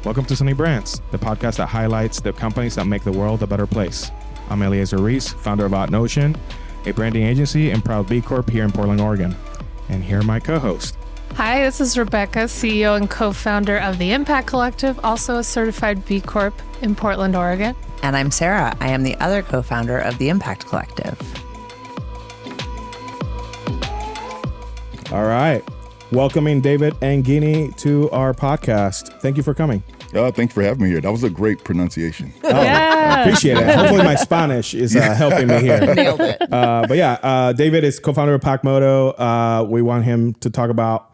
Welcome to Sunny Brands, the podcast that highlights the companies that make the world a better place. I'm Eleazar Ruiz, founder of Notion, a branding agency and proud B Corp here in Portland, Oregon. And here are my co-hosts. Hi, this is Rebecca, CEO and co-founder of the Impact Collective, also a certified B Corp in Portland, Oregon. And I'm Sarah. I am the other co-founder of the Impact Collective. All right. Welcoming David Ngene to our podcast. Thank you for coming. Thanks for having me here. That was a great pronunciation. I appreciate it. Hopefully my Spanish is helping me here. Nailed it. David is co-founder of Pacmodo. We want him to talk about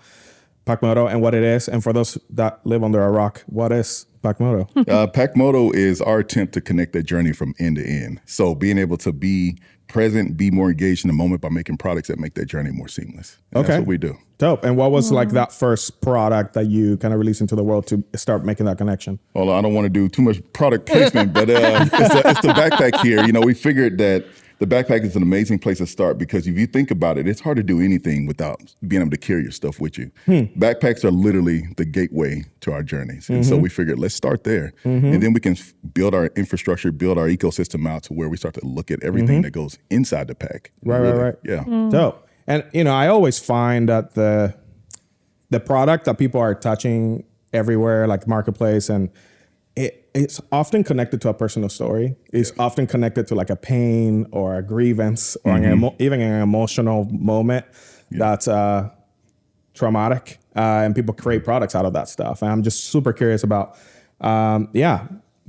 Pacmodo and what it is. And for those that live under a rock, what is Pacmodo? Pacmodo is our attempt to connect that journey from end to end. So being able to be present, be more engaged in the moment by making products that make that journey more seamless. And that's what we do. Dope. And what was like that first product that you kind of released into the world to start making that connection? Well, I don't want to do too much product placement, but it's the backpack here. You know, we figured that the backpack is an amazing place to start because if you think about it, it's hard to do anything without being able to carry your stuff with you. Backpacks are literally the gateway to our journeys. And so we figured, let's start there. And then we can build our infrastructure, build our ecosystem out to where we start to look at everything that goes inside the pack. Right. Yeah. Dope. And, you know, I always find that the product that people are touching everywhere, like marketplace, and it's often connected to a personal story. It's often connected to like a pain or a grievance or even an emotional moment that's traumatic. And people create products out of that stuff. And I'm just super curious about, where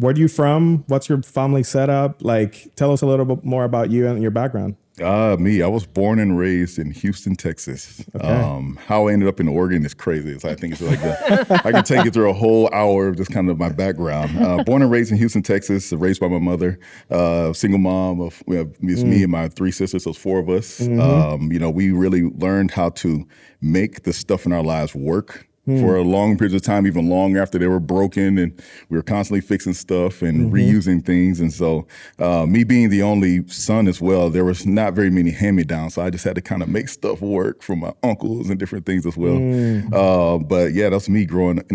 are you from? What's your family setup? Like, tell us a little bit more about you and your background. Me, I was born and raised in Houston, Texas. Okay. How I ended up in Oregon is crazy. So I think it's like I can take you through a whole hour of just kind of my background. Born and raised in Houston, Texas, raised by my mother, single mom of me and my three sisters, so it's four of us. We really learned how to make the stuff in our lives work. For a long period of time, even long after they were broken, and we were constantly fixing stuff and reusing things. And so me being the only son as well, there was not very many hand-me-downs. So I just had to kind of make stuff work from my uncles and different things as well. But yeah, that's me growing up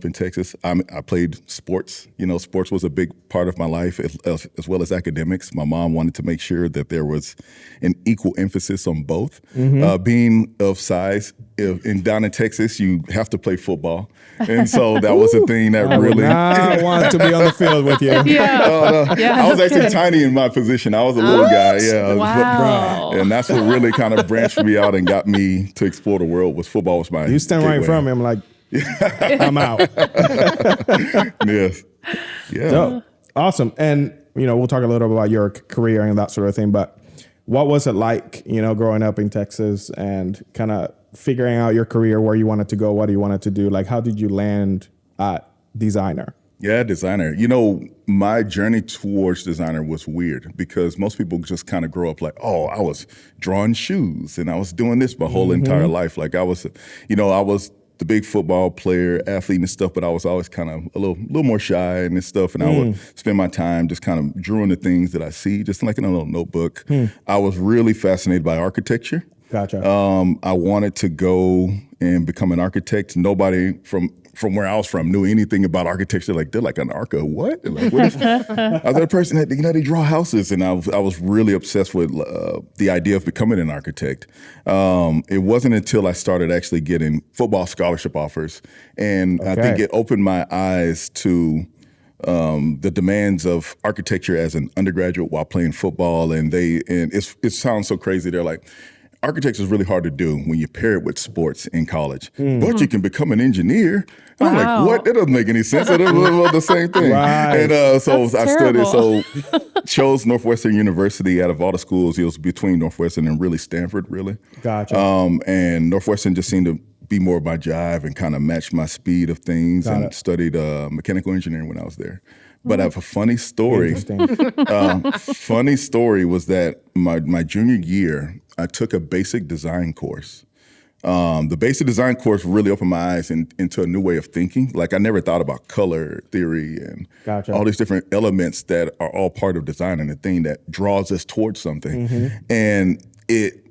in Texas. I played sports. You know, sports was a big part of my life as well as academics. My mom wanted to make sure that there was an equal emphasis on both. Being of size, down in Texas, you have to play football. And so that was a thing that really... I want to be on the field with you. I was actually tiny in my position. I was a little guy. Yeah. Wow. And that's what really kind of branched me out and got me to explore the world. Football was my You stand right in front of me. I'm like, I'm out. Yes. Yeah. So, awesome. And, you know, we'll talk a little bit about your career and that sort of thing. But what was it like, you know, growing up in Texas and kind of figuring out your career, where you wanted to go, what you wanted to do? Like, how did you land at designer? Yeah, designer. You know, my journey towards designer was weird because most people just kind of grow up like, oh, I was drawing shoes and I was doing this my whole entire life. Like I was the big football player, athlete and stuff, but I was always kind of a little more shy and stuff. And I would spend my time just kind of drawing the things that I see, just like in a little notebook. I was really fascinated by architecture. Gotcha. I wanted to go and become an architect. Nobody from where I was from knew anything about architecture. Like, they're like, an arca, what? Like, what is I was that person that, you know, they draw houses. And I was really obsessed with the idea of becoming an architect. It wasn't until I started actually getting football scholarship offers. And I think it opened my eyes to the demands of architecture as an undergraduate while playing football. And it sounds so crazy. They're like, architecture is really hard to do when you pair it with sports in college, but you can become an engineer. And I'm like, what? That doesn't make any sense. It was the same thing. Right. And so That's I terrible. studied, chose Northwestern University out of all the schools. It was between Northwestern and really Stanford, really. Gotcha. And Northwestern just seemed to be more of my jive and kind of match my speed of things. And studied mechanical engineering when I was there. But I have a funny story. Funny story was that my junior year, I took a basic design course. The basic design course really opened my eyes into a new way of thinking. Like, I never thought about color theory and all these different elements that are all part of design and the thing that draws us towards something. And it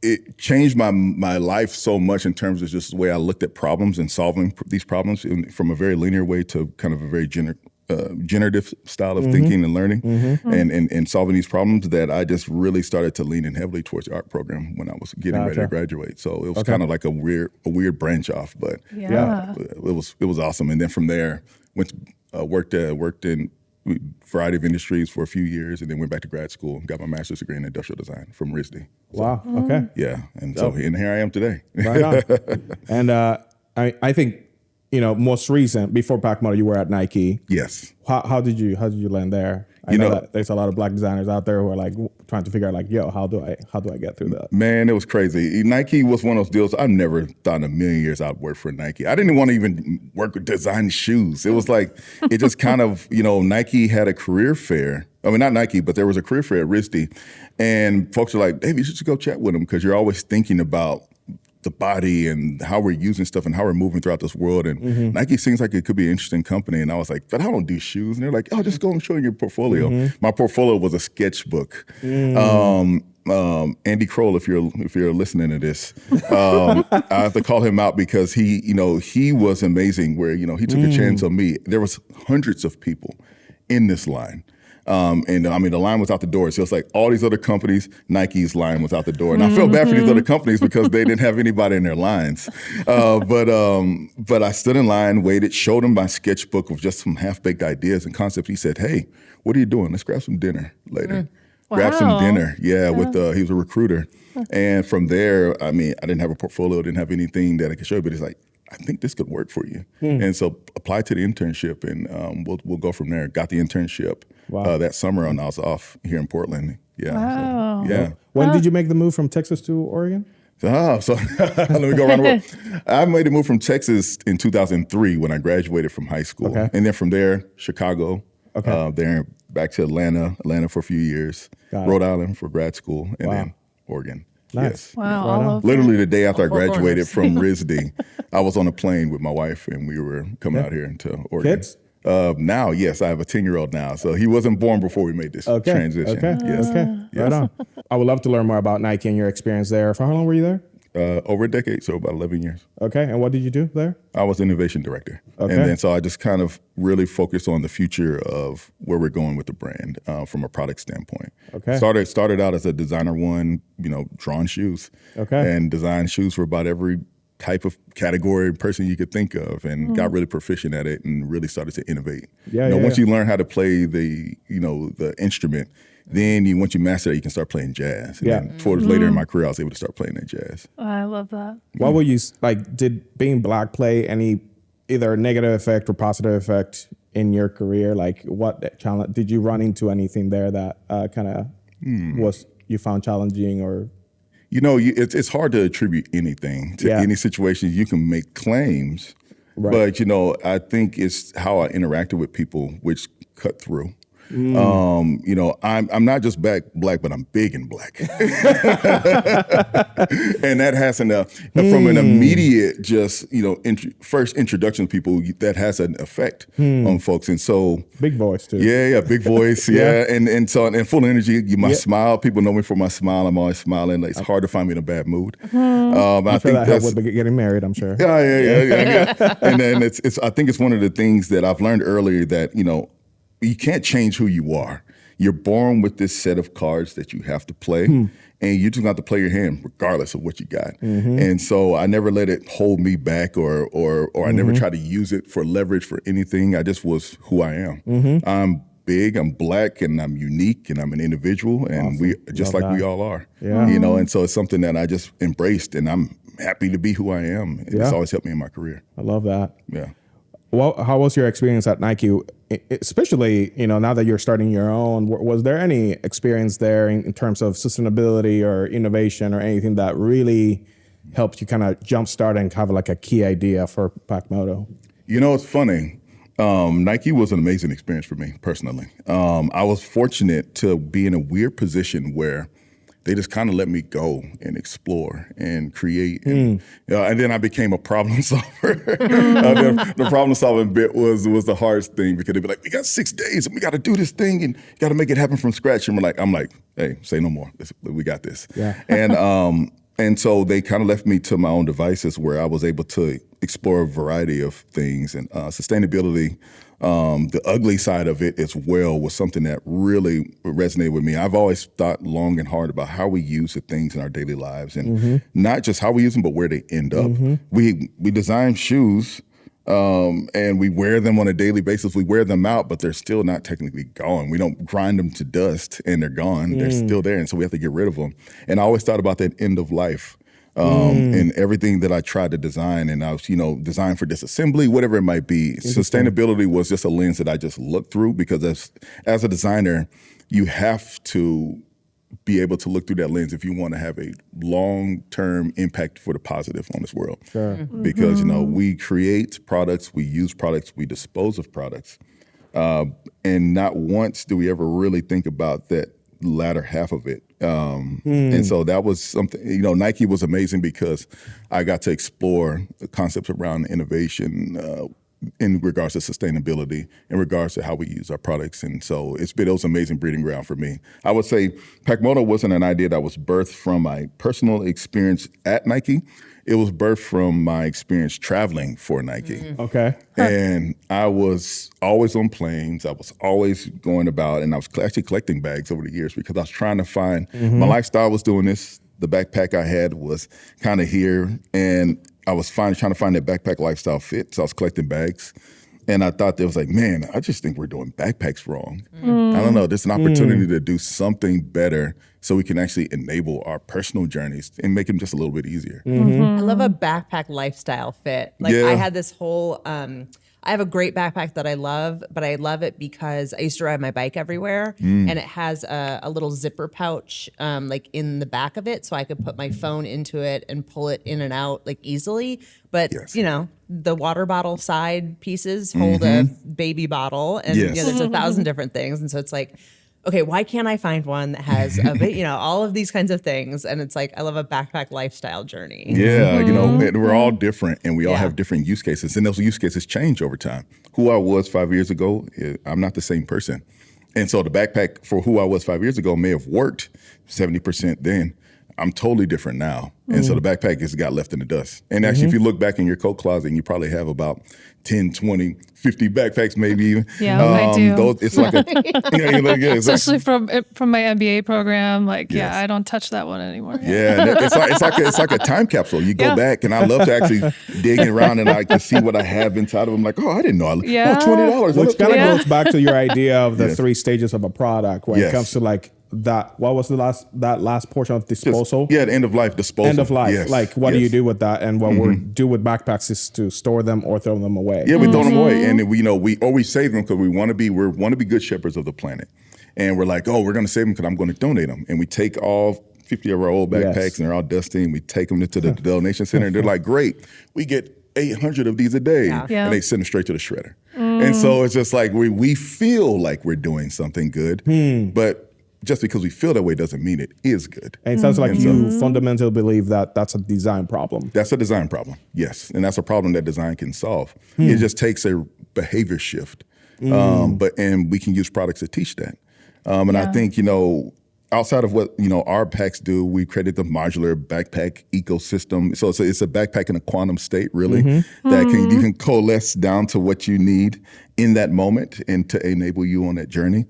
it changed my life so much in terms of just the way I looked at problems and solving these problems from a very linear way to kind of a very generative style of thinking and learning and solving these problems, that I just really started to lean in heavily towards the art program when I was getting ready to graduate. So it was kind of like a weird branch off, but it was awesome. And then from there, worked in a variety of industries for a few years, and then went back to grad school and got my master's degree in industrial design from RISD. Wow. Okay. Yeah. And so and here I am today. Right on. And I think, most recent, before Pacmodo, you were at Nike. Yes. How did you land there? I know that there's a lot of Black designers out there who are like trying to figure out like, how do I get through that? Man, it was crazy. Nike was one of those deals. I never thought in a million years I'd work for Nike. I didn't want to even work with design shoes. It was like, it just kind of, Nike had a career fair. I mean, not Nike, but there was a career fair at RISD. And folks are like, Dave, you should just go chat with them, because you're always thinking about the body and how we're using stuff and how we're moving throughout this world. And Nike seems like it could be an interesting company. And I was like, but I don't do shoes. And they're like, just go and show your portfolio. My portfolio was a sketchbook. Andy Kroll, if you're listening to this, I have to call him out, because he was amazing, where, he took a chance on me. There was hundreds of people in this line. And I mean, the line was out the door. So it's like all these other companies, Nike's line was out the door. And I felt bad for these other companies because they didn't have anybody in their lines. But I stood in line, waited, showed him my sketchbook of just some half-baked ideas and concepts. He said, hey, what are you doing? Let's grab some dinner later. Grab some dinner. Yeah, with he was a recruiter. And from there, I mean, I didn't have a portfolio, didn't have anything that I could show you, but he's like, I think this could work for you. And so apply to the internship, and we'll go from there. Got the internship that summer, and I was off here in Portland. Yeah. Wow. So, yeah. When did you make the move from Texas to Oregon? So let me go around the world. I made a move from Texas in 2003 when I graduated from high school. Okay. And then from there, Chicago, there back to Atlanta for a few years, Rhode Island for grad school, and then Oregon. Nice. Yes. Wow. All over. Literally the day after I graduated from RISD, I was on a plane with my wife, and we were coming out here into Oregon. Kids? Now, yes, I have a 10-year-old now. So he wasn't born before we made this transition. Okay. Yes. Okay. Yes. Right on. I would love to learn more about Nike and your experience there. For how long were you there? Over a decade, so about 11 years. Okay. And what did you do there? I was innovation director. Okay. And then so I just kind of really focused on the future of where we're going with the brand from a product standpoint. Okay. Started out as a designer drawn shoes. Okay. And designed shoes for about every type of category person you could think of, and got really proficient at it and really started to innovate. Once you learn how to play the instrument, then once you master that, you can start playing jazz. And then towards later in my career, I was able to start playing that jazz. I love that. What were you did being Black play any either negative effect or positive effect in your career? Like, what challenge did you run into? Anything there that kind of was you found challenging? Or it's hard to attribute anything to any situation. You can make claims, but I think it's how I interacted with people which cut through. I'm not just black, but I'm big and black. And that has from an immediate first introduction to people, that has an effect on folks. And so big voice too. Yeah, big voice. And so full energy. My smile, people know me for my smile. I'm always smiling. Like, it's hard to find me in a bad mood. I think that helped with getting married, I'm sure. Yeah. And then I think it's one of the things that I've learned earlier, that you can't change who you are. You're born with this set of cards that you have to play, and you just have to play your hand regardless of what you got. And so I never let it hold me back, or I never try to use it for leverage for anything. I just was who I am. I'm big, I'm black, and I'm unique, and I'm an individual, and we just Love like that. we all are. Yeah. And so it's something that I just embraced, and I'm happy to be who I am. It's always helped me in my career. I love that. Yeah. Well, how was your experience at Nike, especially, now that you're starting your own? Was there any experience there in terms of sustainability or innovation or anything that really helped you kind of jumpstart and have like a key idea for Pacmodo? It's funny. Nike was an amazing experience for me personally. I was fortunate to be in a weird position where they just kind of let me go and explore and create. And then I became a problem solver. The problem solving bit was the hardest thing, because they'd be like, we got 6 days and we got to do this thing and got to make it happen from scratch. And I'm like, hey, say no more. We got this. Yeah. And so they kind of left me to my own devices where I was able to explore a variety of things. And sustainability, the ugly side of it as well, was something that really resonated with me. I've always thought long and hard about how we use the things in our daily lives, and not just how we use them, but where they end up. We design shoes, and we wear them on a daily basis. We wear them out, but they're still not technically gone. We don't grind them to dust and they're gone. They're still there, and so we have to get rid of them. And I always thought about that end of life. And everything that I tried to design, and I was, designed for disassembly, whatever it might be. Sustainability was just a lens that I just looked through, because as a designer, you have to be able to look through that lens if you want to have a long-term impact for the positive on this world. Sure. Because, we create products, we use products, we dispose of products. And not once do we ever really think about that latter half of it. And so that was something, Nike was amazing because I got to explore the concepts around innovation in regards to sustainability, in regards to how we use our products. And so it was an amazing breeding ground for me. I would say Pacmodo wasn't an idea that was birthed from my personal experience at Nike. It was birthed from my experience traveling for Nike. Okay. And I was always on planes. I was always going about, and I was actually collecting bags over the years because I was trying to find, my lifestyle was doing this. The backpack I had was kind of here, and I was trying to find that backpack lifestyle fit. So I was collecting bags. And I thought there was like, man, I just think we're doing backpacks wrong. I don't know. There's an opportunity to do something better so we can actually enable our personal journeys and make them just a little bit easier. I love a backpack lifestyle fit. Like I had this whole, I have a great backpack that I love, but I love it because I used to ride my bike everywhere, and it has a little zipper pouch like in the back of it, so I could put my phone into it and pull it in and out like easily. But the water bottle side pieces hold a baby bottle, and there's 1,000 different things, and so it's like, okay, why can't I find one that has all of these kinds of things? And it's like, I love a backpack lifestyle journey. Yeah, we're all different, and we all have different use cases, and those use cases change over time. Who I was 5 years ago, I'm not the same person. And so the backpack for who I was 5 years ago may have worked 70% then. I'm totally different now. And so the backpack has got left in the dust. And actually, if you look back in your coat closet, you probably have about 10, 20, 50 backpacks, maybe even. Yeah, I do. It's like Especially from my MBA program. Like, I don't touch that one anymore. Yeah, it's like a time capsule. You go back, and I love to actually dig around and I can see what I have inside of them. Like, I didn't know. $20. Which kind of goes back to your idea of the 3 stages of a product when it comes to like that. What was that last portion of disposal? The end of life disposal. End of life. Yes. Like, what do you do with that? And what we do with backpacks is to store them or throw them away. Yeah, we throw them away, and then we always save them because we want to be good shepherds of the planet. And we're like, we're going to save them because I'm going to donate them. And we take all 50 of our old backpacks, and they're all dusty, and we take them to the donation center, and they're like, great, we get 800 of these a day, and they send them straight to the shredder. And so it's just like we feel like we're doing something good, but just because we feel that way doesn't mean it is good. And it sounds like you fundamentally believe that that's a design problem. That's a design problem, yes. And that's a problem that design can solve. It just takes a behavior shift. And we can use products to teach that. And I think, outside of what our packs do, we created the modular backpack ecosystem. So it's a backpack in a quantum state, really, that you can coalesce down to what you need in that moment and to enable you on that journey.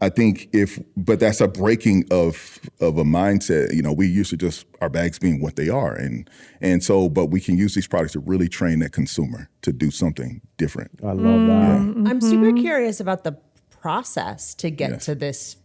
I think but that's a breaking of a mindset. We used to just our bags being what they are, and so but we can use these products to really train that consumer to do something different. I love that. I'm super curious about the process to get to this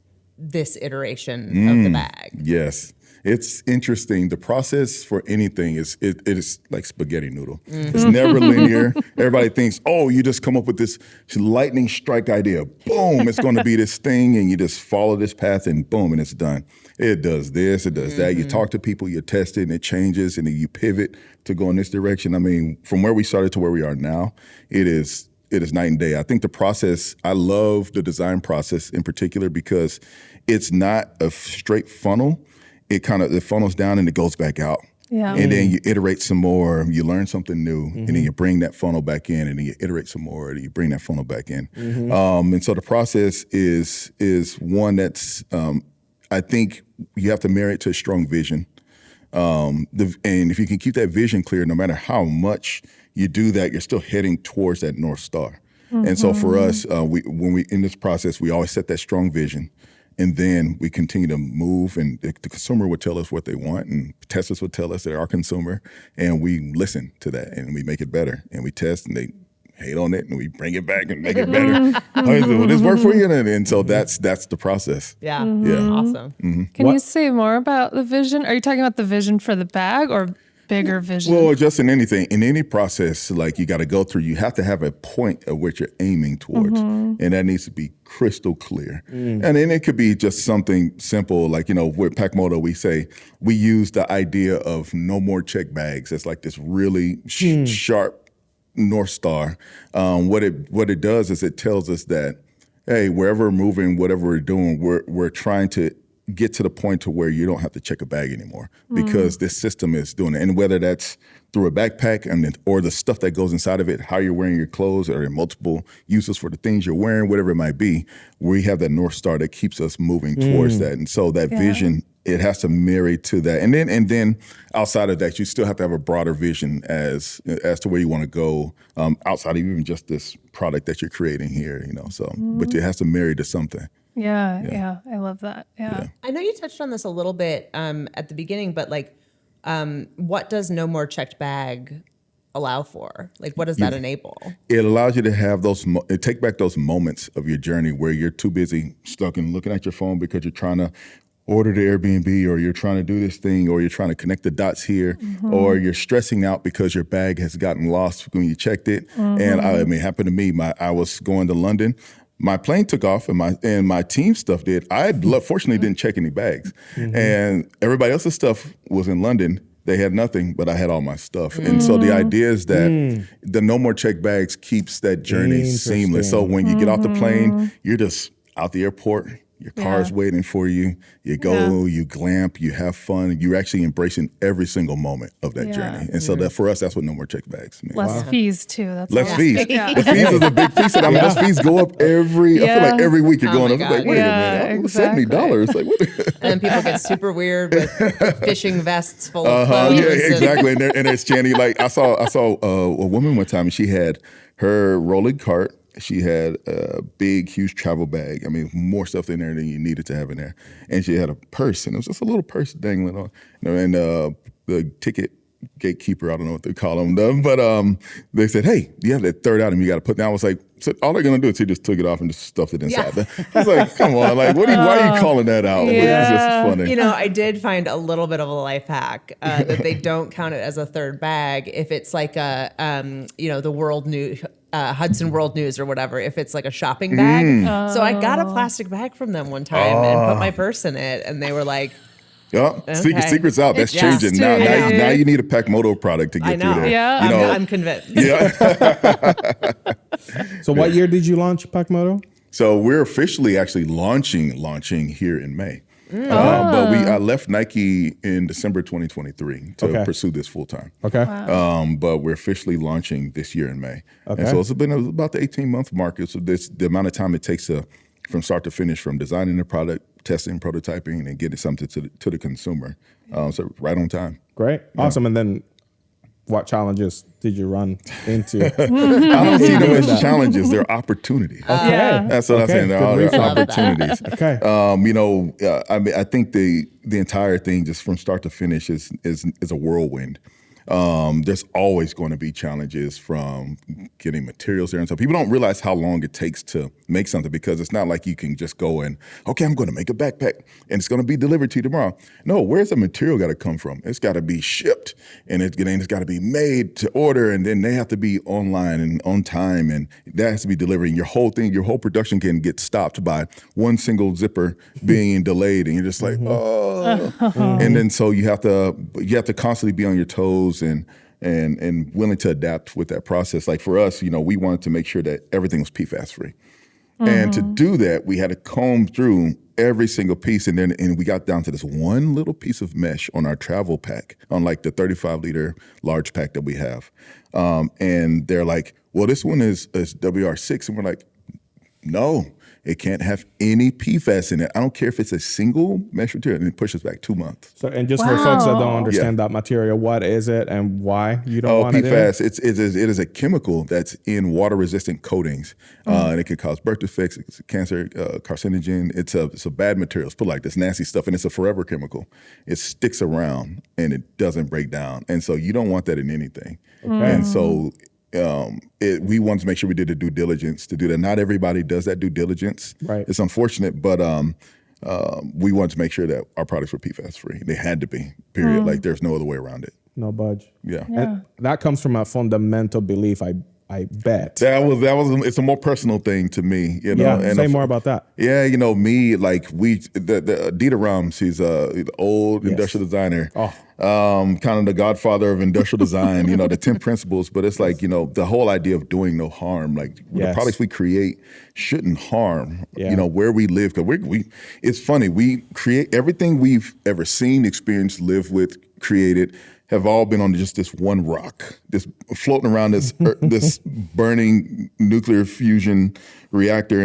iteration of the bag. Yes. It's interesting. The process for anything it is like spaghetti noodle. It's never linear. Everybody thinks, you just come up with this lightning strike idea. Boom, it's going to be this thing, and you just follow this path, and boom, and it's done. It does this, it does that. You talk to people, you test it, and it changes, and then you pivot to go in this direction. I mean, from where we started to where we are now, it is night and day. I think the process, I love the design process in particular because it's not a straight funnel. It funnels down and it goes back out. Yeah. And then you iterate some more, you learn something new, and then you bring that funnel back in, and then you iterate some more, and you bring that funnel back in. And so the process is one that's, I think you have to marry it to a strong vision. And if you can keep that vision clear, no matter how much you do that, you're still heading towards that North Star. And so for us, when we in this process, we always set that strong vision. And then we continue to move, and the consumer would tell us what they want, and testers would tell us they're our consumer, and we listen to that, and we make it better. And we test, and they hate on it, and we bring it back and make it better. Will this work for you? And so that's the process. Yeah. Mm-hmm. Awesome. Can you say more about the vision? Are you talking about the vision for the bag or bigger vision? Well, just in anything, in any process, like you got to go through, you have to have a point of which you're aiming towards. And that needs to be crystal clear. And then it could be just something simple, like, with Pacmodo, we use the idea of no more check bags. It's like this really sharp North Star. What it does is it tells us that, hey, wherever we're moving, whatever we're doing, we're trying to get to the point to where you don't have to check a bag anymore because this system is doing it. And whether that's through a backpack or the stuff that goes inside of it, how you're wearing your clothes, or multiple uses for the things you're wearing, whatever it might be, we have that North Star that keeps us moving towards that. And so that vision, it has to marry to that. And then outside of that, you still have to have a broader vision as to where you want to go, outside of even just this product that you're creating here, so, but it has to marry to something. Yeah. I love that. Yeah. I know you touched on this a little bit at the beginning, but what does no more checked bag allow for? Like, what does that enable? It allows you to have take back those moments of your journey where you're too busy stuck and looking at your phone because you're trying to order the Airbnb, or you're trying to do this thing, or you're trying to connect the dots here, or you're stressing out because your bag has gotten lost when you checked it. And it happened to me. I was going to London. My plane took off, and my team stuff did. Fortunately didn't check any bags, and everybody else's stuff was in London. They had nothing, but I had all my stuff. And so the idea is that the no more check bags keeps that journey seamless. So when you get off the plane, you're just out the airport. Your car's waiting for you. You go, you glamp, you have fun. You're actually embracing every single moment of that journey. And so that for us, that's what no more check bags means. Less fees too. That's less fees. The fees is a big piece of it. Those fees go up I feel like every week you're going up. It's like, wait a minute, $70. Like, what? And then people get super weird with fishing vests full of clothes. Yeah, exactly. And there's Channy. Like I saw a woman one time, and she had her rolling cart. She had a big, huge travel bag. More stuff in there than you needed to have in there. And she had a purse, and it was just a little purse dangling on. And the ticket gatekeeper, I don't know what they call them, but they said, hey, you have that third item you got to put down. I was like, so all they're going to do is he just took it off and just stuffed it inside. I was like, come on, like, why are you calling that out? It's just funny. I did find a little bit of a life hack that they don't count it as a third bag if it's like the World News, Hudson World News or whatever, if it's like a shopping bag. So I got a plastic bag from them one time and put my purse in it, and they were like, yeah, secret's out. That's changing now. Now you need a Pacmodo product to get through there. Yeah, I'm convinced. Yeah. So what year did you launch Pacmodo? So we're officially actually launching here in May. But I left Nike in December 2023 to pursue this full time. Okay. Wow. But we're officially launching this year in May. Okay. And so it's been about the 18-month mark. So the amount of time it takes from start to finish, from designing the product, testing, prototyping, and getting something to the consumer. So right on time. Great. Awesome. And then what challenges did you run into? I don't see them as challenges. They're opportunities. Okay. That's what I'm saying. They're opportunities. Okay. I think the entire thing, just from start to finish, is a whirlwind. There's always going to be challenges from getting materials there. And so people don't realize how long it takes to make something, because it's not like you can just go and, okay, I'm going to make a backpack and it's going to be delivered to you tomorrow. No, where's the material got to come from? It's got to be shipped, and it's got to be made to order, and then they have to be online and on time, and that has to be delivered. And your whole production can get stopped by one single zipper being delayed, and you're just like, And then so you have to constantly be on your toes and willing to adapt with that process. Like for us, we wanted to make sure that everything was PFAS free. And to do that, we had to comb through every single piece, and we got down to this one little piece of mesh on our travel pack, on like the 35-liter large pack that we have. And they're like, well, this one is WR6, and we're like, no, It can't have any PFAS in it. I don't care if it's a single mesh material, and it pushes back 2 months. So, and just for folks that don't Wow. understand that material, what is it and why you don't want it in? PFAS, it is a chemical that's in water-resistant coatings, and it could cause birth defects, it's a cancer, carcinogen. It's a bad material. It's put like this nasty stuff, and it's a forever chemical. It sticks around, and it doesn't break down. And so you don't want that in anything. And so we wanted to make sure we did the due diligence to do that. Not everybody does that due diligence. Right. It's unfortunate, but we wanted to make sure that our products were PFAS free. They had to be, period. Like there's no other way around it. No budge. Yeah. And that comes from a fundamental belief, I bet. That was it's a more personal thing to me, you know. Yeah, and say more about that. Yeah, you know, me, like the Dieter Rams, he's the old industrial designer. Kind of the godfather of industrial design, you know, the 10 principles, but it's like, you know, the whole idea of doing no harm, like the products we create shouldn't harm, you know, where we live. Cause it's funny, we create everything we've ever seen, experienced, lived with, created, have all been on just this one rock, this floating around this this burning nuclear fusion reactor,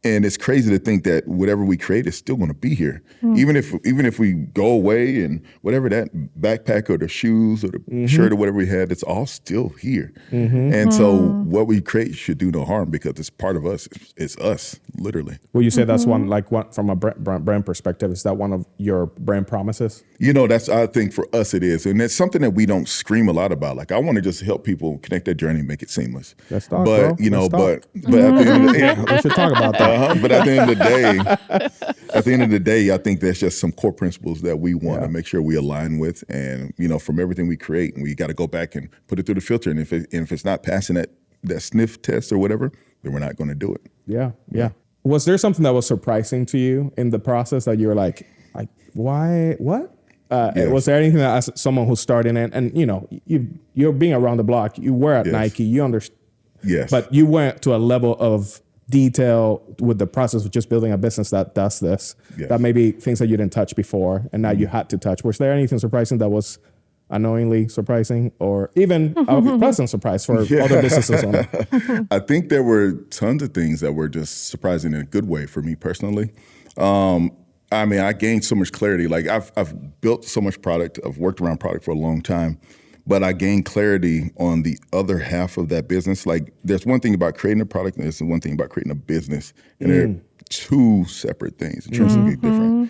and it's crazy to think that whatever we create is still going to be here, even if we go away and whatever that backpack or the shoes or the shirt or whatever we had, it's all still here. And so what we create should do no harm because it's part of us. It's us, literally. Well, you say that's one from a brand perspective. Is that one of your brand promises? You know, I think for us it is. And it's something that we don't scream a lot about. Like, I want to just help people connect their journey and make it seamless. Let's talk, but, bro. you know, Let's but at the end of the day, we should talk about that. but at the end of the day, I think there's just some core principles that we want to make sure we align with. And, you know, from everything we create, we got to go back and put it through the filter. And if it's not passing that sniff test or whatever, then we're not going to do it. Yeah. Was there something that was surprising to you in the process that you were like, why, what? Was there anything that, as someone who's starting and you know, you're being around the block, you were at Nike, you understand, but you went to a level of detail with the process of just building a business that does this, that maybe things that you didn't touch before and now you had to touch. Was there anything surprising that was annoyingly surprising or even a pleasant surprise for other businesses on it? I think there were tons of things that were just surprising in a good way for me personally. I mean, I gained so much clarity. Like I've built so much product. I've worked around product for a long time, but I gained clarity on the other half of that business. Like there's one thing about creating a product and there's one thing about creating a business. And they're two separate things, intrinsically different.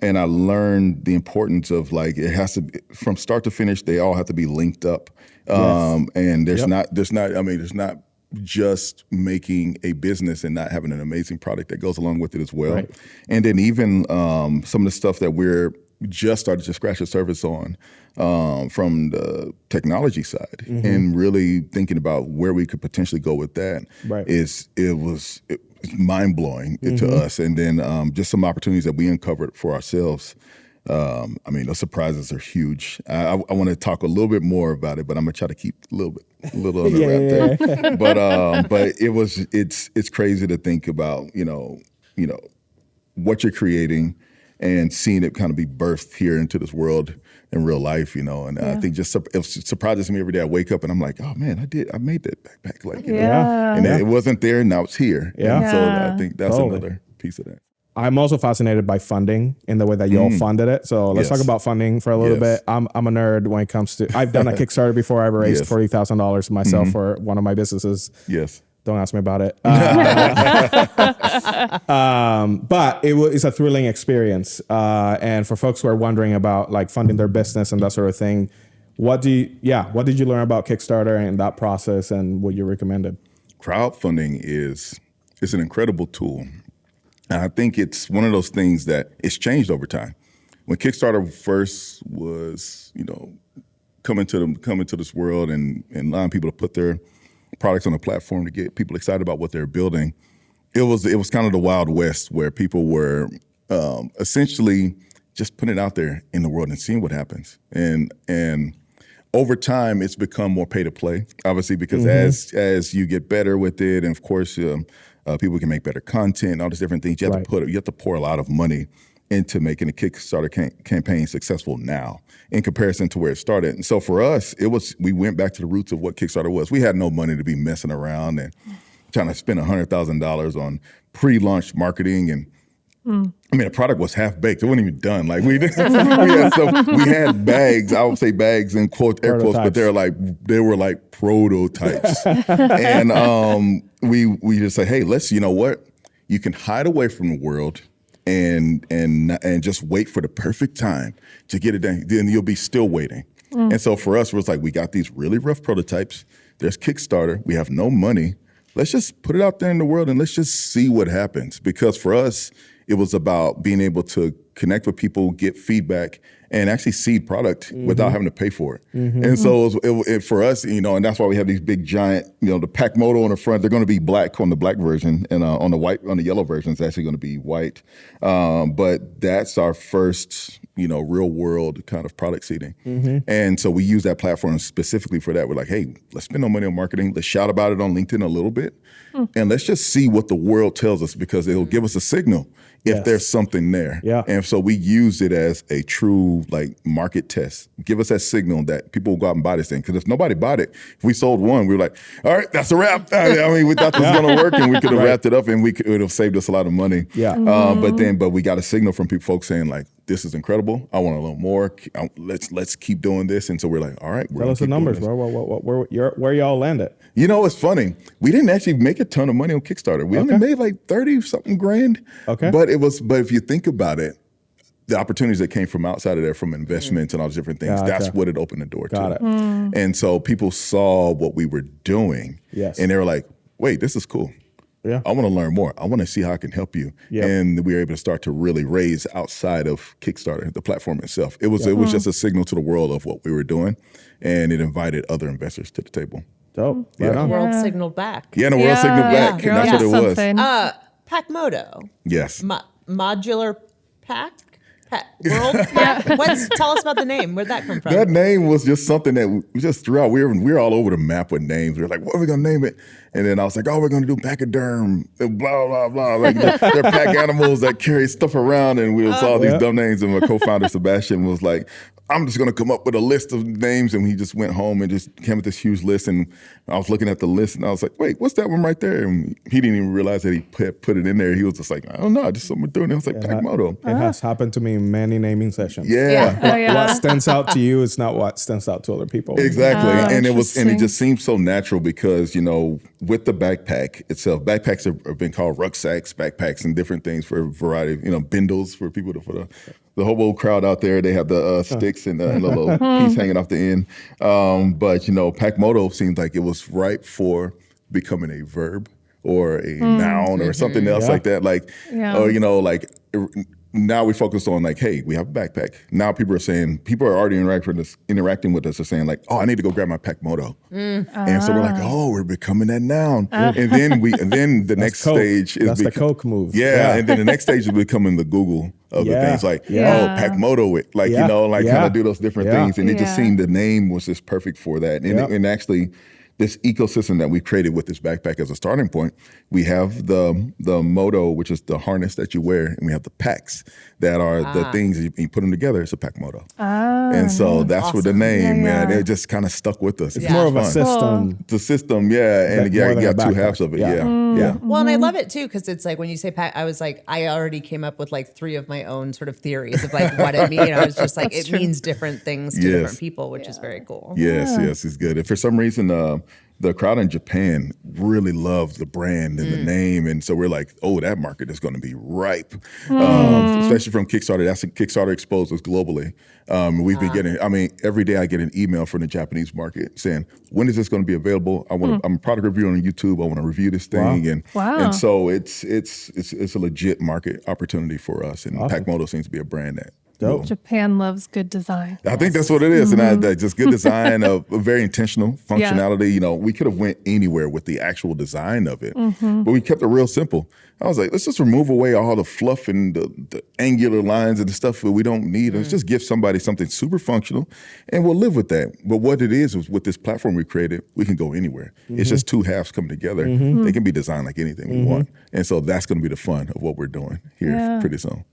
And I learned the importance of like, it has to be, from start to finish, they all have to be linked up. And there's not just making a business and not having an amazing product that goes along with it as well. Right. And then even some of the stuff that we're just started to scratch the surface on from the technology side and really thinking about where we could potentially go with that it's mind blowing to us. And then just some opportunities that we uncovered for ourselves. I mean, those surprises are huge. I want to talk a little bit more about it, but I'm gonna try to keep a little under wrap there. But it's crazy to think about, you know, what you're creating and seeing it kind of be birthed here into this world in real life, you know. And I think it surprises me every day. I wake up and I'm like, oh man, I made that backpack, like, you know? And it wasn't there, and now it's here. And so I think that's another piece of that. I'm also fascinated by funding in the way that you all funded it. So let's talk about funding for a little bit. I'm a nerd when it comes to, I've done a Kickstarter before. I've raised $40,000 myself for one of my businesses. Don't ask me about it. But it's a thrilling experience. And for folks who are wondering about like funding their business and that sort of thing, what did you learn about Kickstarter and that process and what you recommended? Crowdfunding is an incredible tool. And I think it's one of those things that it's changed over time. When Kickstarter first was, you know, coming to this world and allowing people to put their products on a platform to get people excited about what they're building, it was kind of the Wild West where people were essentially just putting it out there in the world and seeing what happens. And over time, it's become more pay to play, obviously, because as you get better with it, and of course, people can make better content, all these different things. You have to pour a lot of money into making a Kickstarter campaign successful now in comparison to where it started. And so for us, we went back to the roots of what Kickstarter was. We had no money to be messing around and trying to spend $100,000 on pre-launch marketing and. I mean, the product was half baked. It wasn't even done. Like we had bags. I would say bags in quote, air quotes, but they were like prototypes. And we just say, hey, you know what? You can hide away from the world and just wait for the perfect time to get it done. Then you'll be still waiting. And so for us, it was like we got these really rough prototypes. There's Kickstarter. We have no money. Let's just put it out there in the world and let's just see what happens. Because for us, it was about being able to connect with people, get feedback, and actually seed product without having to pay for it. And so it for us, and that's why we have these big giant, the Pacmodo on the front. They're going to be black on the black version, and on the yellow version, it's actually going to be white. But that's our first, real world kind of product seeding. And so we use that platform specifically for that. We're like, hey, let's spend no money on marketing. Let's shout about it on LinkedIn a little bit, and let's just see what the world tells us, because it'll give us a signal if there's something there. And so we use it as a true market test. Give us that signal that people will go out and buy this thing. Because if nobody bought it, if we sold one, we were like, all right, that's a wrap. I mean, we thought this was going to work, and we could have wrapped it up, and it would have saved us a lot of money. But we got a signal from folks saying like, this is incredible. I want a little more. Let's keep doing this. And so we're like, all right. Tell us the numbers, bro. Where y'all landed? It's funny. We didn't actually make a ton of money on Kickstarter. We only made like 30 something grand. But if you think about it, the opportunities that came from outside of there, from investments and all these different things, that's what it opened the door to. And so people saw what we were doing, and they were like, wait, this is cool. I want to learn more. I want to see how I can help you. And we were able to start to really raise outside of Kickstarter, the platform itself. It was just a signal to the world of what we were doing, and it invited other investors to the table. Dope. The world signaled back. The world signaled back, and that's what it was. Pacmodo. Yes. Modular pack? World Pack? Tell us about the name. Where'd that come from? That name was just something that we just threw out. We were all over the map with names. We were like, what are we going to name it? And then I was like, we're going to do pachyderm, blah, blah, blah. Like they're pack animals that carry stuff around. And we saw these dumb names. And my co-founder, Sebastian, was like, I'm just going to come up with a list of names. And he just went home and just came with this huge list. And I was looking at the list and I was like, wait, what's that one right there? And he didn't even realize that he put it in there. He was just like, I don't know, just something we're doing. I was like, Pacmodo. It has happened to me in many naming sessions. Yeah. What stands out to you is not what stands out to other people. Exactly. And it just seemed so natural because, with the backpack itself, backpacks have been called rucksacks, backpacks, and different things for a variety of, bindles for people for the hobo crowd out there. They have the sticks and the little piece hanging off the end. But Pacmodo seems like it was ripe for becoming a verb or a noun or something else like that. Now we focus on hey, we have a backpack. Now people are already interacting with us are saying like, oh, I need to go grab my Pacmodo. And so we're like, we're becoming that noun. And then the next stage is the Coke move. And then the next stage is becoming the Google of the things Pacmodo it. Kind of do those different things. And it just seemed the name was just perfect for that. And actually this ecosystem that we created with this backpack as a starting point, we have the moto, which is the harness that you wear, and we have the packs that are the things you put them together. It's a Pacmodo. And so that's where the name, man, it just kind of stuck with us. It's more of a system. It's a system, and you got two halves of it, Well, and I love it too, because it's like when you say pack, I was like, I already came up with like 3 of my own sort of theories of like what it means. I was just like, it means different things to different people, which is very cool. Yes, it's good. If for some reason the crowd in Japan really loved the brand and the name, and so we're like, that market is going to be ripe, especially from Kickstarter. That's Kickstarter exposed us globally. We've been getting, every day I get an email from the Japanese market saying, when is this going to be available? I'm a product reviewer on YouTube. I want to review this thing. And so it's a legit market opportunity for us. And Pacmodo seems to be a brand that Japan loves good design. I think that's what it is. And just good design, of very intentional functionality. We could have went anywhere with the actual design of it, but we kept it real simple. I was like, let's just remove away all the fluff and the angular lines and the stuff that we don't need. Let's just give somebody something super functional and we'll live with that. But what it is with this platform we created, we can go anywhere. It's just two halves coming together. They can be designed like anything we want. And so that's going to be the fun of what we're doing here pretty soon.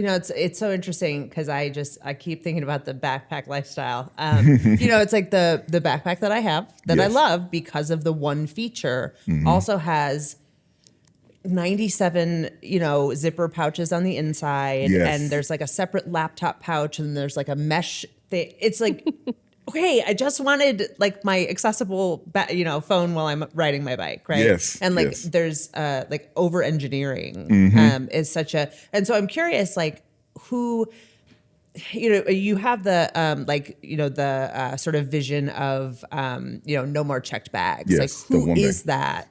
It's so interesting because I keep thinking about the backpack lifestyle. It's like the backpack that I have that I love because of the one feature also has 97, zipper pouches on the inside, and there's like a separate laptop pouch, and there's like a mesh thing. It's like, okay, I just wanted like my accessible, phone while I'm riding my bike, right? Yes, and like there's like over engineering is such a, and so I'm curious, like who. You have the the sort of vision of no more checked bags. Yes, like who is that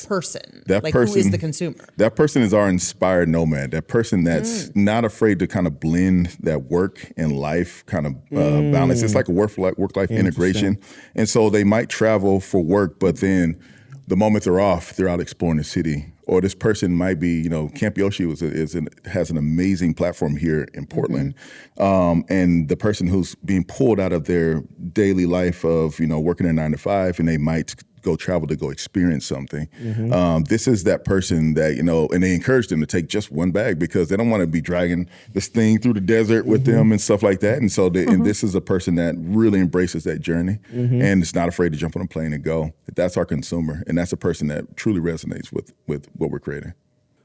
person? That like person, who is the consumer? That person is our inspired nomad. That person that's not afraid to kind of blend that work and life kind of balance. It's like a work-life integration. And so they might travel for work, but then the moment they're off, they're out exploring the city. Or this person might be, Camp Yoshi has an amazing platform here in Portland. And the person who's being pulled out of their daily life of, working a 9 to 5, and they might go travel to go experience something. This is that person that, and they encourage them to take just one bag because they don't want to be dragging this thing through the desert with them and stuff like that. And so and this is a person that really embraces that journey and is not afraid to jump on a plane and go. That's our consumer. And that's a person that truly resonates with what we're creating.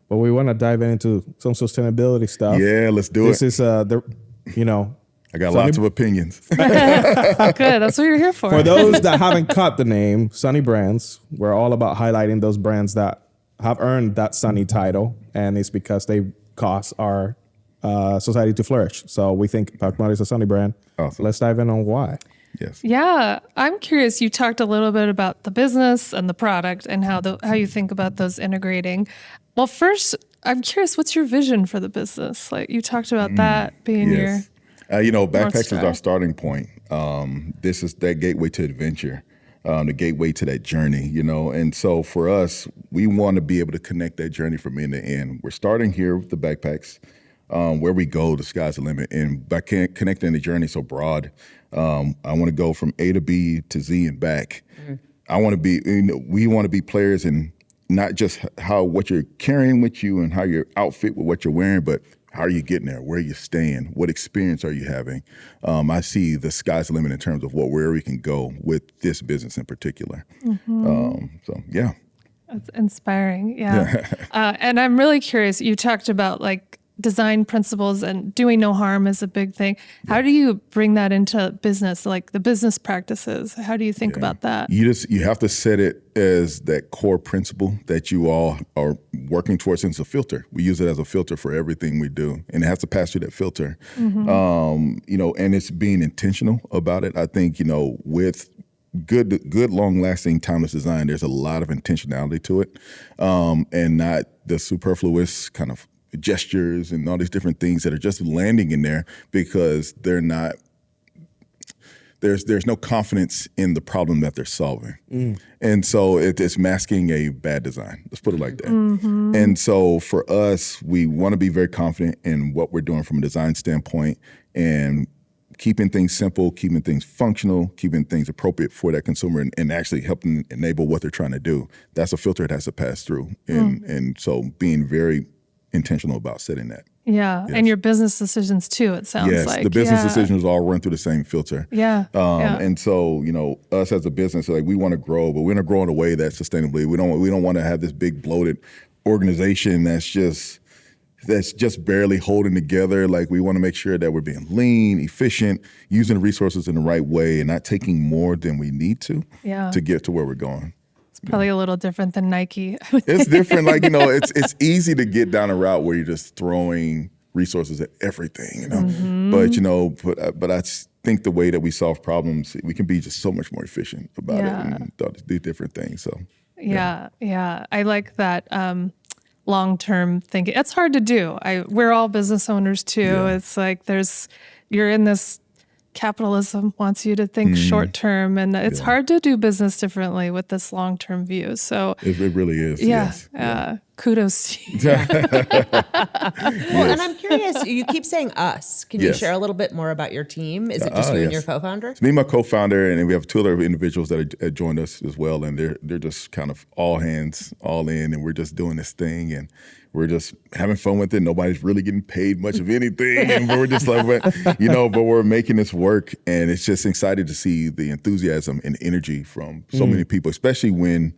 But we want to dive into some sustainability stuff. Yeah, let's do it. This is I got lots of opinions. Good. That's what you're here for. For those that haven't caught the name, Sunny Brands, we're all about highlighting those brands that have earned that Sunny title, and it's because they cause our society to flourish. So we think Pacmodo is a Sunny brand. Awesome. Let's dive in on why. Yes. Yeah, I'm curious. You talked a little bit about the business and the product and how you think about those integrating. Well, first, I'm curious, what's your vision for the business? Like you talked about that being your backpacks is our starting point. This is that gateway to adventure, the gateway to that journey, And so for us, we want to be able to connect that journey from end to end. We're starting here with the backpacks. Where we go, the sky's the limit. And by connecting the journey so broad, I want to go from A to B to Z and back. I want to be, we want to be players in not just what you're carrying with you and how your outfit with what you're wearing, but how are you getting there? Where are you staying? What experience are you having? I see the sky's the limit in terms of where we can go with this business in particular. That's inspiring. Yeah. And I'm really curious. You talked about like design principles and doing no harm is a big thing. How do you bring that into business, like the business practices? How do you think about that? You have to set it as that core principle that you all are working towards. It's a filter. We use it as a filter for everything we do, and it has to pass through that filter. And it's being intentional about it. I think, with good, long-lasting, timeless design, there's a lot of intentionality to it, and not the superfluous kind of gestures and all these different things that are just landing in there because they're not. There's no confidence in the problem that they're solving, and so it's masking a bad design. Let's put it like that. And so for us, we want to be very confident in what we're doing from a design standpoint and keeping things simple, keeping things functional, keeping things appropriate for that consumer, and actually helping enable what they're trying to do. That's a filter that has to pass through, and so being very intentional about setting that. Yeah, and your business decisions too, it sounds like. Yes, the business decisions all run through the same filter. And so, us as a business, like we want to grow, but we want to grow in a way that's sustainably. We don't want to have this big bloated organization that's just barely holding together. Like we want to make sure that we're being lean, efficient, using resources in the right way, and not taking more than we need to get to where we're going. Probably a little different than Nike. It's different. Like, it's easy to get down a route where you're just throwing resources at everything, But I think the way that we solve problems, we can be just so much more efficient about it and do different things. So yeah. I like that long-term thinking. It's hard to do. We're all business owners too. Yeah. It's like you're in this. Capitalism wants you to think short term, and it's hard to do business differently with this long term view. So it really is. Yeah. Yes. Kudos to you. Well, and I'm curious, you keep saying us. Can you share a little bit more about your team? Is it just you and your co-founder? It's me and my co-founder, and we have two other individuals that have joined us as well, and they're just kind of all hands, all in, and we're just doing this thing, and We're just having fun with it. Nobody's really getting paid much of anything. And we're just like, but we're making this work. And it's just exciting to see the enthusiasm and energy from so many people, especially when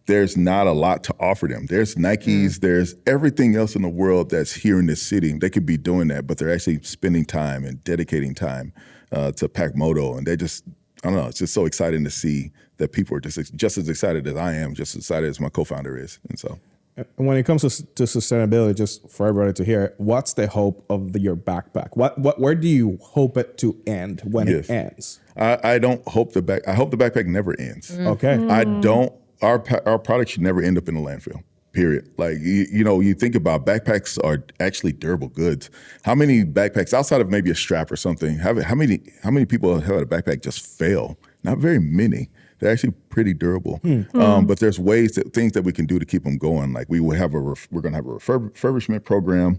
there's not a lot to offer them. There's Nikes, there's everything else in the world that's here in this city. They could be doing that, but they're actually spending time and dedicating time to Pacmodo. And they just, I don't know, it's just so exciting to see that people are just as excited as I am, just as excited as my co-founder is. And so. When it comes to sustainability, just for everybody to hear, what's the hope of your backpack? Where do you hope it to end when it ends? I don't hope I hope the backpack never ends. Okay. I don't. Our product should never end up in a landfill. Period. Like you think about backpacks are actually durable goods. How many backpacks outside of maybe a strap or something? How many people have had a backpack just fail? Not very many. They're actually pretty durable. But there's things that we can do to keep them going. Like we're going to have a refurbishment program.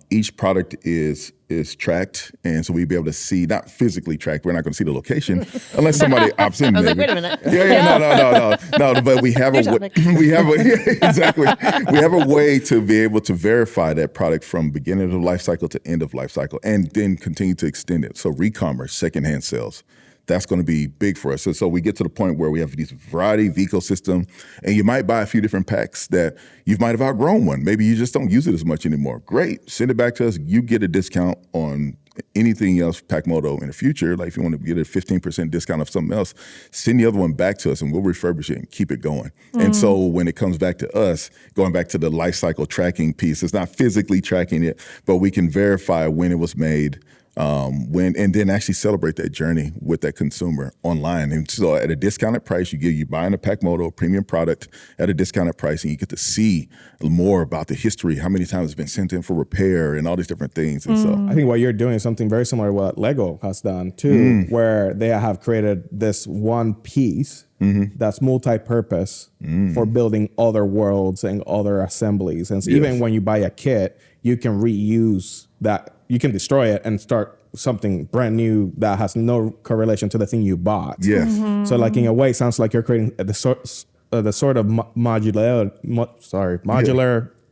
Each product is tracked, and so we'll be able to see, not physically tracked. We're not going to see the location unless somebody opts in. I was maybe. like, wait a minute. No. But we have exactly. We have a way to be able to verify that product from beginning of life cycle to end of life cycle, and then continue to extend it. So re-commerce, secondhand sales. That's going to be big for us. So we get to the point where we have this variety of ecosystem, and you might buy a few different packs that you might have outgrown one. Maybe you just don't use it as much anymore. Great. Send it back to us. You get a discount on anything else Pacmodo in the future. Like if you want to get a 15% discount of something else, send the other one back to us and we'll refurbish it and keep it going. And so when it comes back to us, going back to the life cycle tracking piece, it's not physically tracking it, but we can verify when it was made, and then actually celebrate that journey with that consumer online. And so at a discounted price, you buying a Pacmodo premium product at a discounted price, and you get to see more about the history, how many times it's been sent in for repair and all these different things. And so I think what you're doing is something very similar to what Lego has done too, where they have created this one piece that's multi-purpose for building other worlds and other assemblies. And so even when you buy a kit, you can reuse that. You can destroy it and start something brand new that has no correlation to the thing you bought. yes. So like in a way, it sounds like you're creating the sort of modular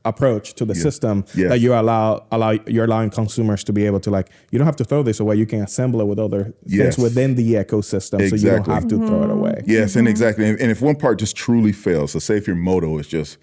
approach to the system that you're allowing consumers to be able to, like, you don't have to throw this away. You can assemble it with other things within the ecosystem, so you don't have to throw it away. Yes, and exactly. And if one part just truly fails, so say if your moto is just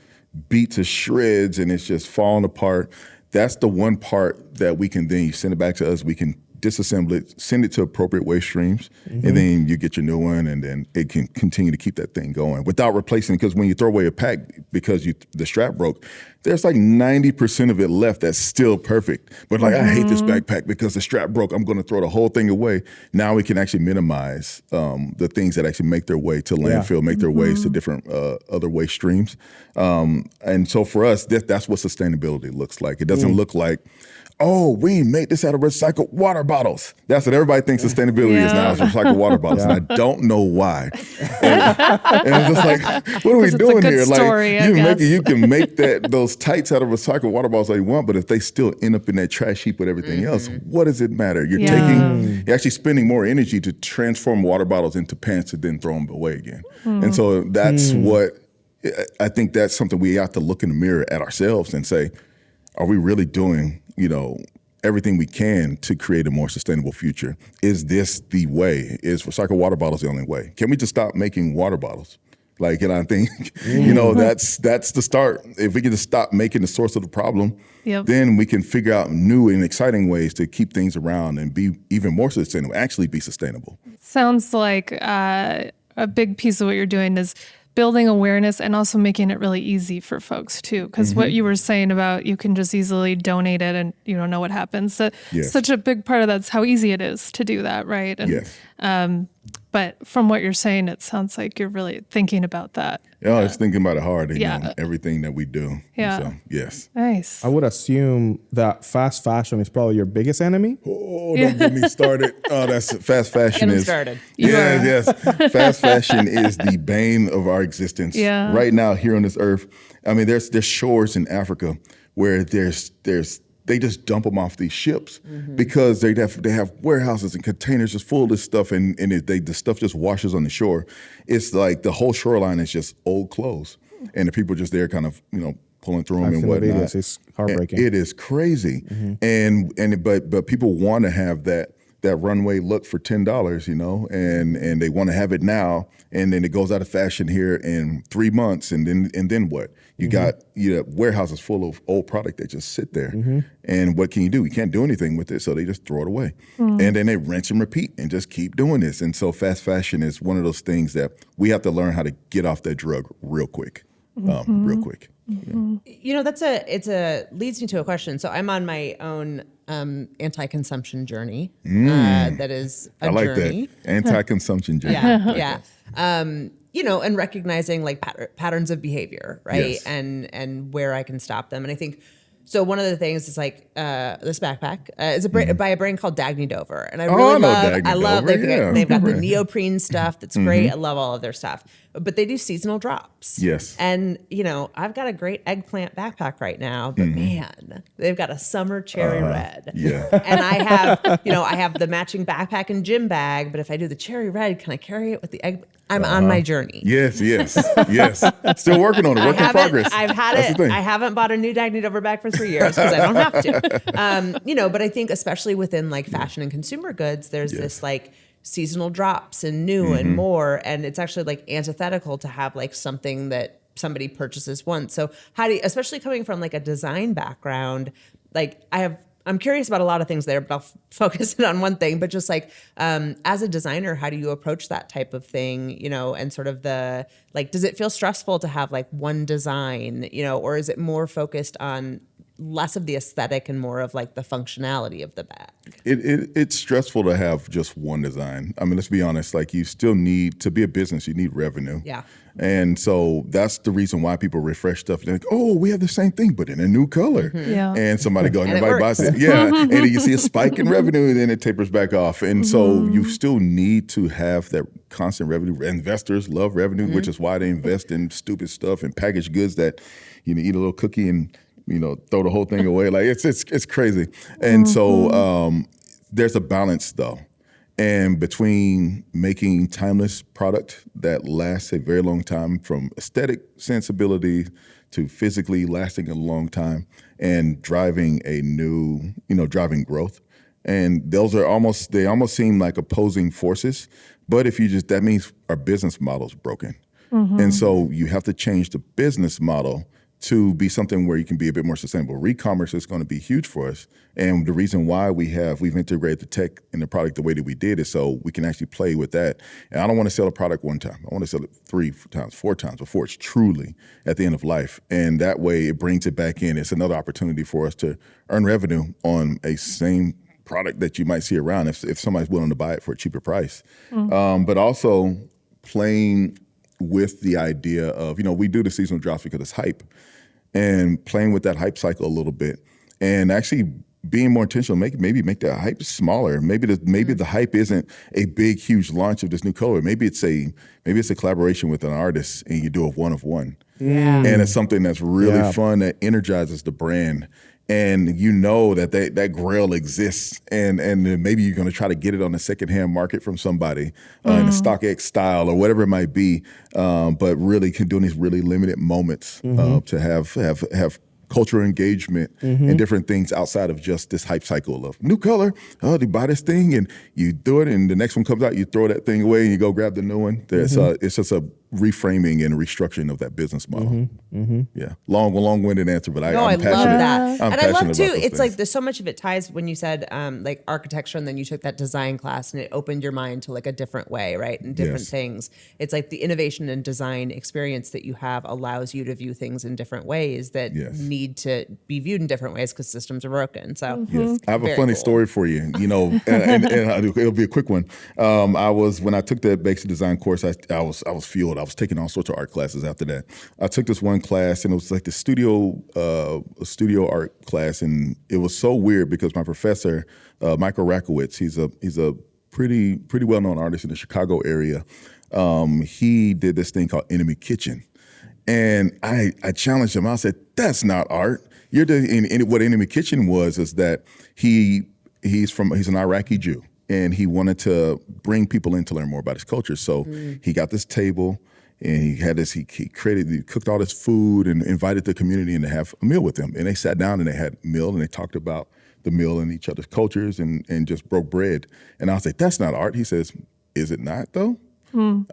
beat to shreds and it's just falling apart, that's the one part that we can then, you send it back to us, we can disassemble it, send it to appropriate waste streams, and then you get your new one, and then it can continue to keep that thing going without replacing, because when you throw away a pack because the strap broke, there's like 90% of it left that's still perfect. But like, I hate this backpack because the strap broke, I'm gonna throw the whole thing away. Now we can actually minimize the things that actually make their way to landfill, make their ways to different other waste streams. And so for us, that's what sustainability looks like. It doesn't look like, oh, we made this out of recycled water bottles. That's what everybody thinks sustainability is now, is recycled water bottles. And I don't know why. And it's just like, what are we doing here? Story, like you can make those tights out of recycled water bottles all you want, but if they still end up in that trash heap with everything else, what does it matter? You're actually spending more energy to transform water bottles into pants and then throw them away again. And so that's what, I think that's something we have to look in the mirror at ourselves and say, are we really doing, everything we can to create a more sustainable future? Is this the way? Is recycled water bottles the only way? Can we just stop making water bottles? Like, and I think, that's the start. If we can just stop making the source of the problem, then we can figure out new and exciting ways to keep things around and be even more sustainable, actually be sustainable. Sounds like a big piece of what you're doing is building awareness and also making it really easy for folks too. Because what you were saying about you can just easily donate it and you don't know what happens. So such a big part of that's how easy it is to do that, right? And, but from what you're saying, it sounds like you're really thinking about that. Yeah, I was thinking about it hard, everything that we do. Yeah. So, yes. Nice. I would assume that fast fashion is probably your biggest enemy. Oh, don't get me started. Oh, that's fast fashion Get 'em is started. Yes. Fast fashion is the bane of our existence. Yeah. Right now here on this earth. I mean, there's shores in Africa where they just dump them off these ships because they have warehouses and containers just full of this stuff, and the stuff just washes on the shore. It's like the whole shoreline is just old clothes, and the people just there kind of pulling through them I've and seen the whatnot. videos. It's heartbreaking. It is crazy, but people want to have that runway look for $10, and they want to have it now, and then it goes out of fashion here in 3 months, and then what? You got warehouses full of old product that just sit there, and what can you do? You can't do anything with it, so they just throw it away, and then they rinse and repeat and just keep doing this. And so fast fashion is one of those things that we have to learn how to get off that drug real quick, real quick. Leads me to a question. So I'm on my own anti-consumption journey. That is a journey. I like that. Anti-consumption journey. Yeah. And recognizing like patterns of behavior, right? Yes. And where I can stop them. And I think, so one of the things is like this backpack is by a brand called Dagny Dover, and I love they've got the neoprene stuff that's great. I love all of their stuff, but they do seasonal drops. Yes, and I've got a great eggplant backpack right now, but man, they've got a summer cherry red. Yeah, and I have the matching backpack and gym bag, but if I do the cherry red, can I carry it with the egg? I'm on my journey. Yes. Still working on it. Work in progress. I've had it. I haven't bought a new Dagny Dover bag for 3 years because I don't have to. But I think especially within like fashion and consumer goods, there's this like seasonal drops and new and more, and it's actually like antithetical to have like something that somebody purchases once. So how do you, especially coming from like a design background, like I'm curious about a lot of things there, but I'll focus it on one thing. But just like, as a designer, how do you approach that type of thing, and sort of does it feel stressful to have like one design, or is it more focused on less of the aesthetic and more of like the functionality of the bag? It's stressful to have just one design. I mean, let's be honest, like you still need, to be a business, you need revenue. Yeah. And so that's the reason why people refresh stuff. They're like, oh, we have the same thing, but in a new color. Yeah. And somebody goes, and everybody buys it. Yeah. And then you see a spike in revenue and then it tapers back off. And so you still need to have that constant revenue. Investors love revenue, which is why they invest in stupid stuff and packaged goods that eat a little cookie and throw the whole thing away. Like it's crazy. And so there's a balance though. And between making timeless product that lasts a very long time, from aesthetic sensibility to physically lasting a long time, and driving driving growth. And they almost seem like opposing forces. But that means our business model is broken. And so you have to change the business model to be something where you can be a bit more sustainable. Re-commerce is going to be huge for us. And the reason why we've integrated the tech in the product the way that we did is so we can actually play with that. And I don't want to sell a product one time. I want to sell it 3 times, 4 times before it's truly at the end of life. And that way it brings it back in. It's another opportunity for us to earn revenue on a same product that you might see around if somebody's willing to buy it for a cheaper price. But also playing with the idea of, we do the seasonal drops because it's hype, and playing with that hype cycle a little bit, and actually being more intentional, maybe make that hype smaller. Maybe the hype isn't a big, huge launch of this new color. Maybe it's a collaboration with an artist, and you do a one of one, and it's something that's really fun that energizes the brand. And that grail exists, and then maybe you're going to try to get it on the secondhand market from somebody in a StockX style or whatever it might be. But really, can do these really limited moments to have cultural engagement and different things outside of just this hype cycle of new color. Oh, they buy this thing and you do it, and the next one comes out, you throw that thing away and you go grab the new one. It's just a reframing and restructuring of that business model. Yeah, long-winded answer, but I'm passionate. I love that. I'm and I love too. it's like there's so much of it ties when you said like architecture, and then you took that design class, and it opened your mind to like a different way, right? And different things. It's like the innovation and design experience that you have allows you to view things in different ways that need to be viewed in different ways because systems are broken. So I have a funny story for you. And it'll be a quick one. When I took that basic design course, I was fueled. I was taking all sorts of art classes after that. I took this one class, and it was like the studio art class, and it was so weird because my professor, Michael Rakowitz, he's a pretty well-known artist in the Chicago area. He did this thing called Enemy Kitchen, and I challenged him. I said, "That's not art. What Enemy Kitchen was is that he's an Iraqi Jew, and he wanted to bring people in to learn more about his culture. So he got this table. And he had this, he cooked all this food and invited the community in to have a meal with him. And they sat down and they had a meal and they talked about the meal and each other's cultures and just broke bread. And I was like, that's not art. He says, is it not though? You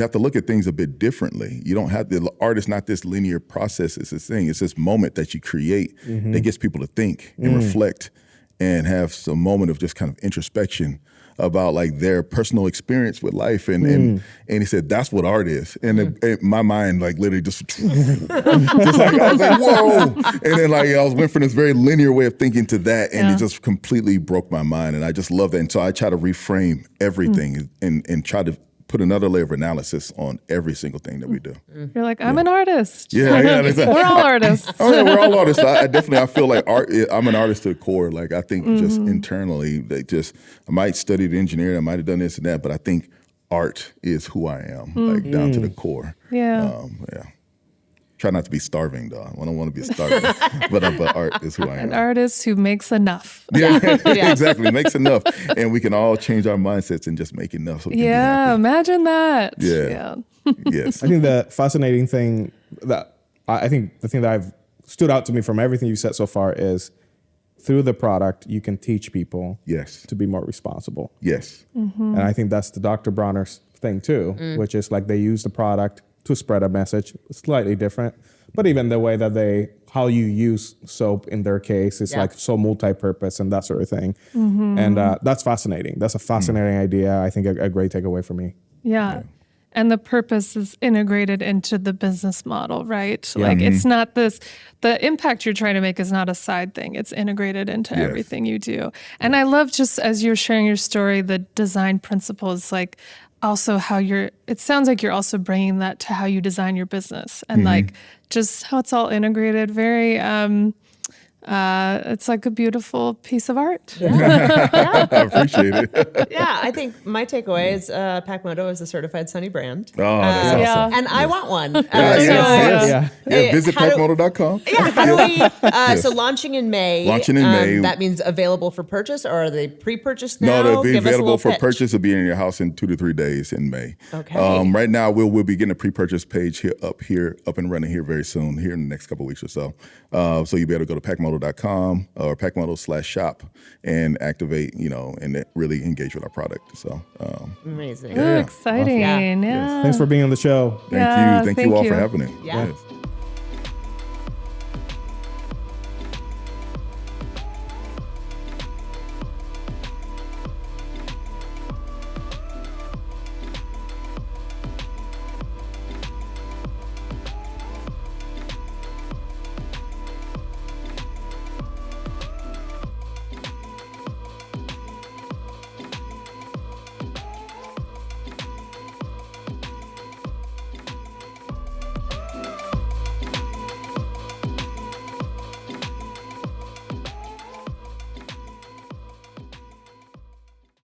have to look at things a bit differently. You don't have the art is not this linear process. It's this thing. It's this moment that you create that gets people to think and reflect and have some moment of just kind of introspection about like their personal experience with life. And he said, that's what art is. And my mind like literally just, just like, I was like, whoa. And then like, I went from this very linear way of thinking to that. And it just completely broke my mind. And I just love that. And so I try to reframe everything and try to put another layer of analysis on every single thing that we do. You're like, I'm an artist. Yeah, exactly. We're all artists. We're all artists. I feel like I'm an artist to the core. Like I think just internally, I might study engineering, I might have done this and that, but I think art is who I am, like down to the core. Yeah. Try not to be starving though. I don't want to be starving, but art is who I am. An artist who makes enough. Yeah, exactly. Makes enough, and we can all change our mindsets and just make enough. So we can be happy. Imagine that. Yeah. Yes. I think the fascinating thing that I've stood out to me from everything you said so far is through the product, you can teach people to be more responsible. Yes. And I think that's the Dr. Bronner's thing too, which is like they use the product to spread a message, slightly different. But even the way that how you use soap in their case is like so multi-purpose and that sort of thing. And that's fascinating. That's a fascinating idea. I think a great takeaway for me. Yeah. And the purpose is integrated into the business model, right? Like it's not the impact you're trying to make is not a side thing. It's integrated into everything you do. And I love just as you're sharing your story, the design principles, like also it sounds like you're also bringing that to how you design your business and like just how it's all integrated. Very, it's like a beautiful piece of art. I appreciate it. Yeah, I think my takeaway is Pacmodo is a certified Sunny brand. Oh, that's awesome. And I want one. Visit Pacmodo.com. Yeah, how do we? So launching in May. That means available for purchase, or are they pre-purchased now? No, they'll be available for purchase. It'll be in your house in 2 to 3 days in May. Okay. Right now, we'll be getting a pre-purchase page up and running here very soon, here in the next couple of weeks or so. So you'll be able to go to Pacmodo.com or Pacmodo/shop and activate, and really engage with our product. So amazing. Exciting. Awesome. Yeah. Thanks for being on the show. Thank you. Thank you all you. for having me. Yeah. Yes.